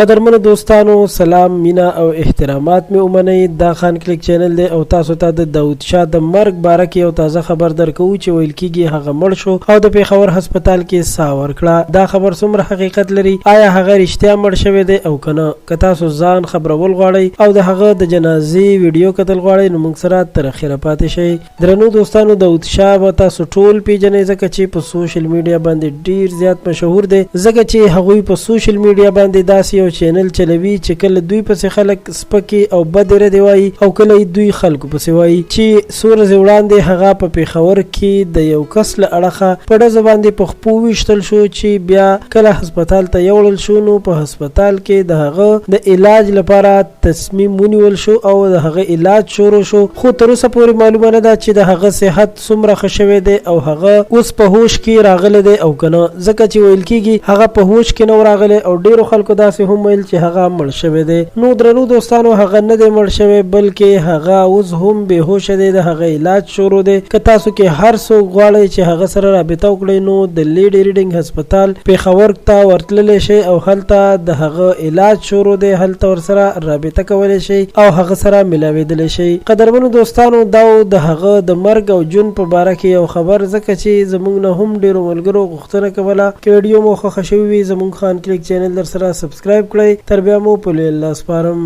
قدرمنو دوستانو سلام مینا او احترامات می اومنئ دا خان کلیک چینل دی او تاسو ته د داود شاه د مرګ باره کې یو تازه خبر درکو چې ویل کیږي هغه مړ شو او د پیښور هسپتال کې ساه ورکړه. دا خبر څومره حقیقت لري؟ آیا هغه رښتیا مړ شوی دی او کنه؟ که تاسو ځان خبرول غواړئ او د هغه د جنازې ویډیو کتل غواړئ نو موږ سره تر اخره پاتې شئ. درنو دوستانو داود شاه به تاسو ټول پیژنئ ځکه چې په سوشل میډیا باندې ډیر زیات مشهور دی ځکه چې هغوی په سوشل میډیا باندې داسې یو چینل چلوي چې کله دوی پسې خلک سپکي او بد ردی وایي او کله دوی خلکو پسې وایي چې څو ورځې وړاندې هغه په پیښور کې د یو کس له اړخه په ډزه باندې په خپو ویشتل شو چې بیا کله هسپتال ته یوړل شو نو په هسپتال کې د هغه د علاج لپاره تصمیم ونیول شو او د هغه علاج شروع شو، خو تر اوسه پورې معلومه نه ده چې د هغه صحت څومره ښه شوی دی او هغه اوس په هوش کې راغلی دی او کنه، ځکه چې ویل کېږي هغه په هوش کې نه راغلی او ډیرو خلکو داسې هم ویل چې هغه مړ شوی دی. نو درنو دوستانو هغه نه دی مړ شوی بلکې هغه اوس هم بې هوشه دی، د هغه علاج شروع دی. که تاسو کې هر څوک غواړئ چې هغه سره رابطه وکړئ نو د لیډي ریډینګ هسپتال پیښور ته ورتللی شئ او هلته د هغه علاج شروع دی، هلته ورسره رابطه کولی شئ او هغه سره ملاویدلی شئ. قدرمنو دوستانو دا د هغه د مرګ او ژوند په باره کې یو خبر، ځکه چې زموږ نه هم ډیرو ملګرو غوښتنه کوله که ویډیو مو خوښه شوې وي زموږ خان کلیک چینل در سره سبسکرایب کړئ. تر بیا مو په لوی الله سپارم.